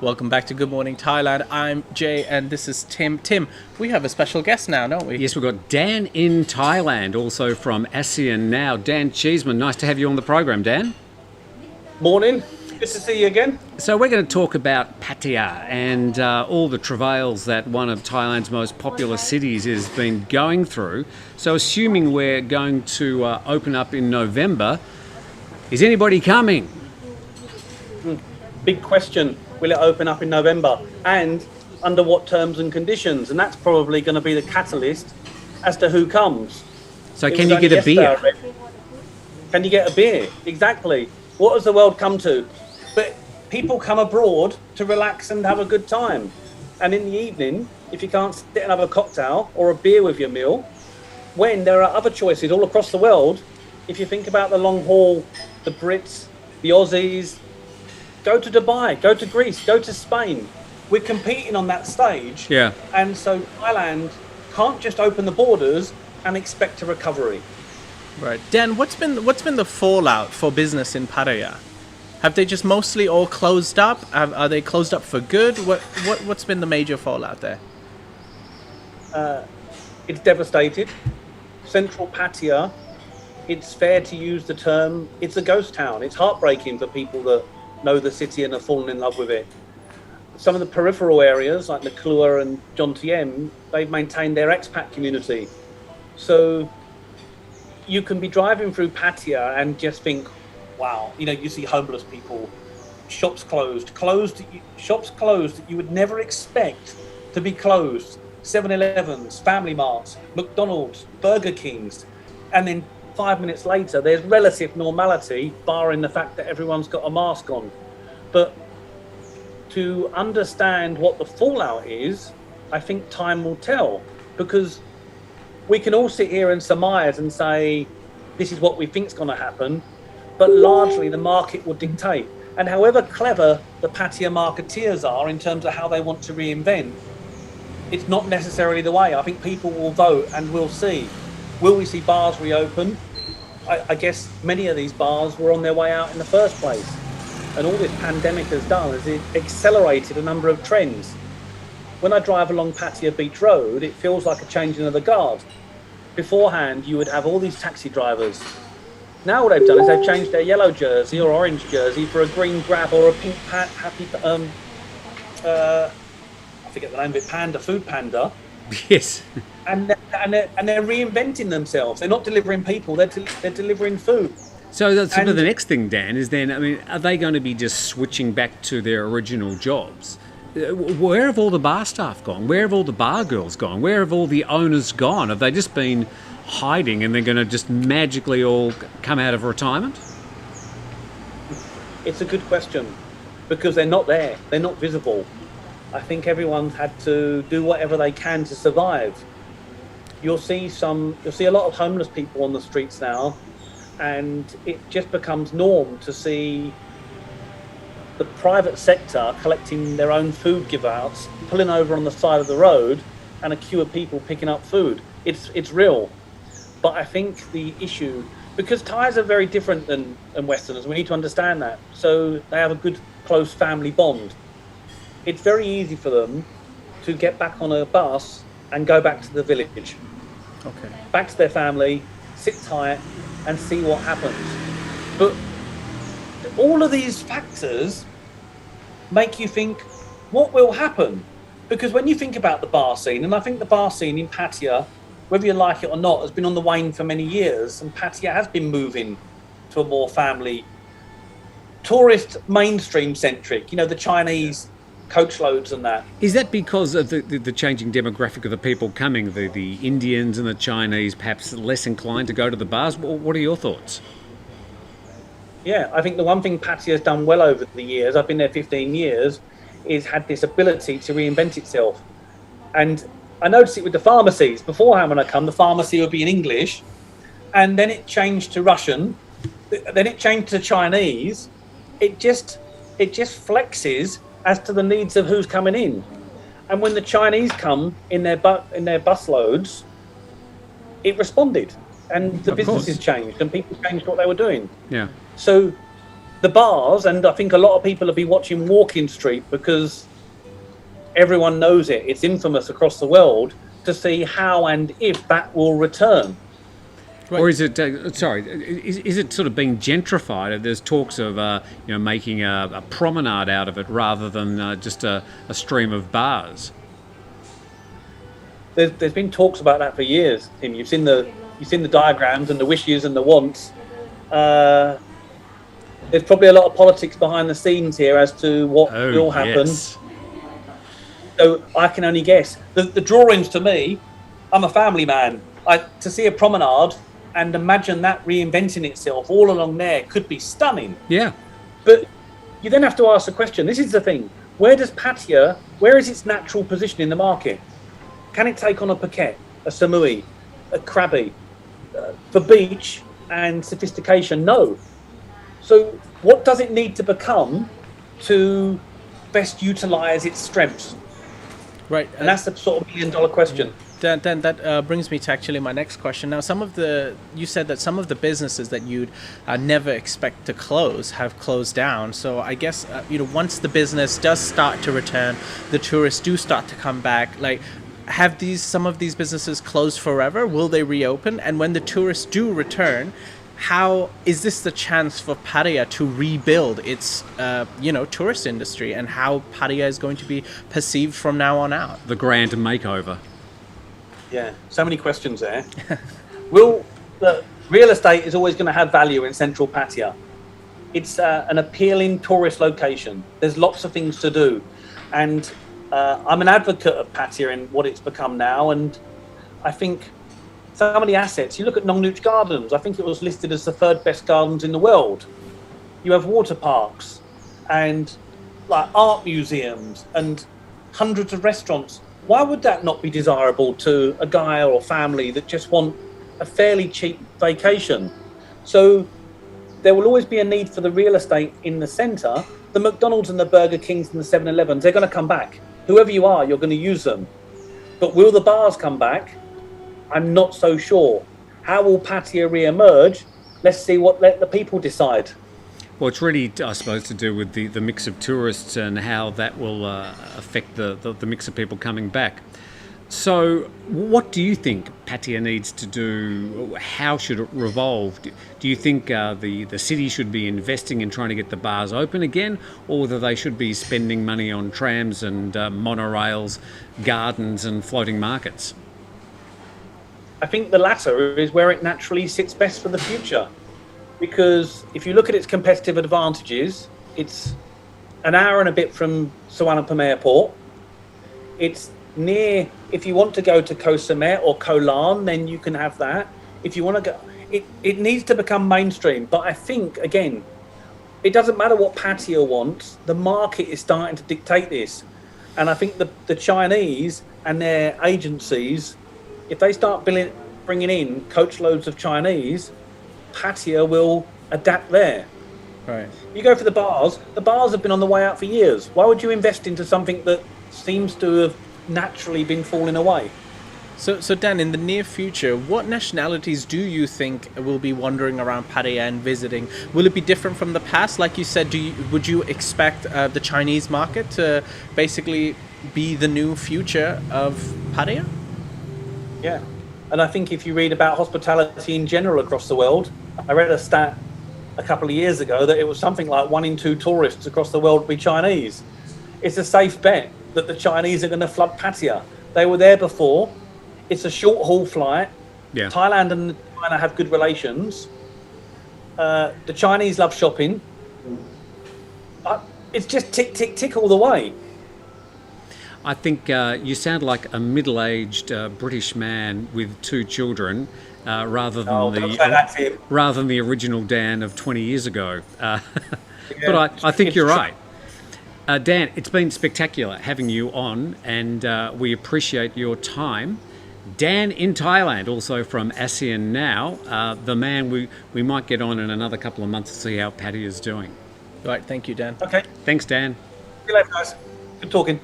Welcome back to Good Morning Thailand. I'm Jay and this is Tim. Tim, we have a special guest now, don't we? Yes, we've got Dan in Thailand, also from ASEAN Now. Dan Cheeseman, nice to have you on the program, Dan. Morning. Good to see you again. So we're going to talk about Pattaya and all the travails that one of Thailand's most popular cities has been going through. So assuming we're going to open up in November, is anybody coming? Big question. Will it open up in November? And under what terms and conditions? And that's probably going to be the catalyst as to who comes. So It can was you only get a beer? yesterday I read. Can you get a beer? Exactly. What has the world come to? But people come abroad to relax and have a good time. And in the evening, if you can't sit and have a cocktail or a beer with your meal, when there are other choices all across the world, if you think about the long haul, the Brits, the Aussies, go to Dubai, go to Greece, go to Spain. We're competing on that stage. Yeah. And so Thailand can't just open the borders and expect a recovery. Right. Dan, what's been the fallout for business in Pattaya? Have they just mostly all closed up? Are they closed up for good? What's been the major fallout there? It's devastated. Central Pattaya, it's fair to use the term, it's a ghost town. It's heartbreaking for people that know the city and have fallen in love with it. Some of the peripheral areas like Naklua and Jontiem, they've maintained their expat community. So you can be driving through Pattaya and just think, wow, you see homeless people, shops closed, shops closed that you would never expect to be closed. 7-Elevens, Family Marts, McDonald's, Burger Kings, and then 5 minutes later, there's relative normality, barring the fact that everyone's got a mask on. But to understand what the fallout is, I think time will tell, because we can all sit here and surmise and say, this is what we think is going to happen, but largely the market will dictate. And however clever the Pattaya marketeers are in terms of how they want to reinvent, it's not necessarily the way. I think people will vote and we'll see. Will we see bars reopen? I guess many of these bars were on their way out in the first place. And all this pandemic has done is it accelerated a number of trends. When I drive along Pattaya Beach Road, it feels like a changing of the guard. Beforehand, you would have all these taxi drivers. Now what they've done is they've changed their yellow jersey or orange jersey for a green grab or a pink happy, I forget the name of it, food panda. Yes. And they're reinventing themselves. They're not delivering people, they're delivering food. So that's sort of the next thing, Dan, is then, are they going to be just switching back to their original jobs? Where have all the bar staff gone? Where have all the bar girls gone? Where have all the owners gone? Have they just been hiding and they're going to just magically all come out of retirement? It's a good question, because they're not there. They're not visible. I think everyone's had to do whatever they can to survive. You'll see a lot of homeless people on the streets now, and it just becomes norm to see the private sector collecting their own food give-outs, pulling over on the side of the road, and a queue of people picking up food. It's real. But I think the issue, because Thais are very different than Westerners, we need to understand that. So they have a good, close family bond. It's very easy for them to get back on a bus and go back to the village. Okay. Back to their family, sit tight and see what happens. But all of these factors make you think, what will happen? Because when you think about the bar scene, and I think the bar scene in Pattaya, whether you like it or not, has been on the wane for many years, and Pattaya has been moving to a more family, tourist, mainstream centric, the Chinese coach loads and that. Is that because of the changing demographic of the people coming, the Indians and the Chinese perhaps less inclined to go to the bars? What are your thoughts? Yeah, I think the one thing Pattaya has done well over the years, I've been there 15 years, is had this ability to reinvent itself. And I noticed it with the pharmacies. Beforehand, when I come, the pharmacy would be in English, and then it changed to Russian, then it changed to Chinese. It just flexes as to the needs of who's coming in. And when the Chinese come in their bus loads, it responded. And the businesses changed and people changed what they were doing. Yeah. So the bars, and I think a lot of people will be watching Walking Street because everyone knows it. It's infamous across the world, to see how and if that will return. Right. Or is it? Is it sort of being gentrified? There's talks of making a promenade out of it rather than just a stream of bars. There's been talks about that for years, Tim. You've seen the diagrams and the wishes and the wants. There's probably a lot of politics behind the scenes here as to what will happen. Yes. So I can only guess. The drawings, to me, I'm a family man. To see a promenade and imagine that reinventing itself all along there could be stunning. Yeah. But you then have to ask the question, this is the thing, where is its natural position in the market? Can it take on a Phuket, a Samui, a Krabi? For beach and sophistication, no. So what does it need to become to best utilise its strengths? Right. And that's the sort of $1 million question. Then that brings me to actually my next question. Now, you said that some of the businesses that you'd never expect to close have closed down. So I guess, once the business does start to return, the tourists do start to come back, like, have some of these businesses closed forever? Will they reopen? And when the tourists do return, how is this the chance for Pattaya to rebuild its tourist industry, and how Pattaya is going to be perceived from now on out? The grand makeover. Yeah, so many questions there. The real estate is always going to have value in central Pattaya. It's an appealing tourist location. There's lots of things to do, and I'm an advocate of Pattaya and what it's become now. And I think some of the assets, you look at Nong Nooch Gardens, I think it was listed as the 3rd best gardens in the world. You have water parks and like art museums and hundreds of restaurants. Why would that not be desirable to a guy or a family that just want a fairly cheap vacation? So there will always be a need for the real estate in the centre. The McDonald's and the Burger Kings and the 7-Elevens, they're going to come back. Whoever you are, you're going to use them. But will the bars come back? I'm not so sure. How will Pattaya re-emerge? Let the people decide. Well, it's really, I suppose, to do with the mix of tourists and how that will affect the mix of people coming back. So what do you think Pattaya needs to do? How should it revolve? Do you think the city should be investing in trying to get the bars open again, or whether they should be spending money on trams and monorails, gardens and floating markets? I think the latter is where it naturally sits best for the future. Because if you look at its competitive advantages, it's an hour and a bit from Suvarnabhumi Airport. It's near, if you want to go to Koh Samet or Koh Larn, then you can have that. If you want to go, it needs to become mainstream. But I think, again, it doesn't matter what Pattaya wants. The market is starting to dictate this. And I think the Chinese and their agencies, if they start bringing in coach loads of Chinese, Pattaya will adapt there. Right. You go for the bars have been on the way out for years. Why would you invest into something that seems to have naturally been falling away? So Dan, in the near future, what nationalities do you think will be wandering around Pattaya and visiting? Will it be different from the past? Like you said, would you expect the Chinese market to basically be the new future of Pattaya? Yeah. And I think if you read about hospitality in general across the world, I read a stat a couple of years ago that it was something like 1 in 2 tourists across the world will be Chinese. It's a safe bet that the Chinese are going to flood Pattaya. They were there before. It's a short haul flight. Yeah. Thailand and China have good relations. The Chinese love shopping. It's just tick, tick, tick all the way. I think you sound like a middle-aged British man with 2 children, rather than the original Dan of 20 years ago. But I think you're right. Dan, it's been spectacular having you on, and we appreciate your time. Dan in Thailand, also from ASEAN Now, the man we might get on in another couple of months to see how Pattaya is doing. Right, thank you, Dan. Okay. Thanks, Dan. See you later, guys. Good talking.